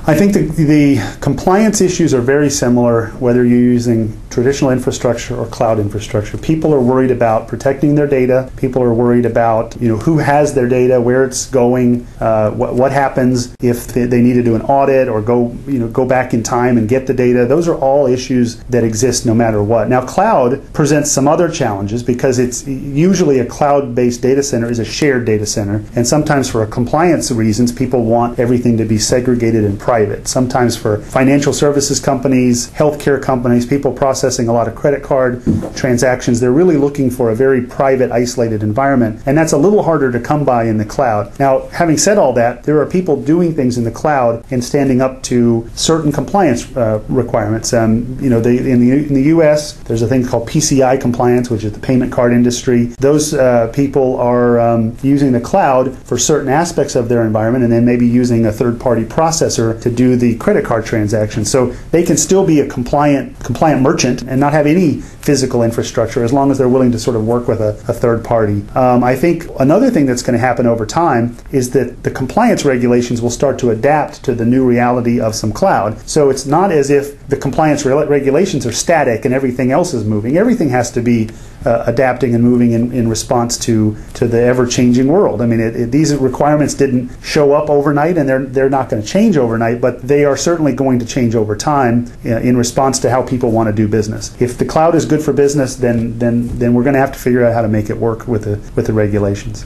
I think the compliance issues are very similar whether you're using traditional infrastructure or cloud infrastructure. People are worried about protecting their data. People are worried about who has their data, where it's going, what happens if they need to do an audit or go back in time and get the data. Those are all issues that exist no matter what. Now, cloud presents some other challenges because it's usually a cloud-based data center is a shared data center, and sometimes for compliance reasons, people want everything to be segregated and private. Sometimes for financial services companies, healthcare companies, people processing a lot of credit card transactions, they're really looking for a very private, isolated environment, and that's a little harder to come by in the cloud. Now, having said all that, there are people doing things in the cloud and standing up to certain compliance requirements. In the U.S., there's a thing called PCI compliance, which is the payment card industry. Those people are using the cloud for certain aspects of their environment, and then maybe using a third-party processor to do the credit card transaction. So they can still be a compliant merchant and not have any physical infrastructure as long as they're willing to sort of work with a third party. I think another thing that's going to happen over time is that the compliance regulations will start to adapt to the new reality of some cloud. So it's not as if the compliance regulations are static and everything else is moving. Everything has to be adapting and moving in response to the ever-changing world. I mean, these requirements didn't show up overnight, and they're not going to change overnight, but they are certainly going to change over time in response to how people want to do business. If the cloud is good for business, then we're going to have to figure out how to make it work with the regulations.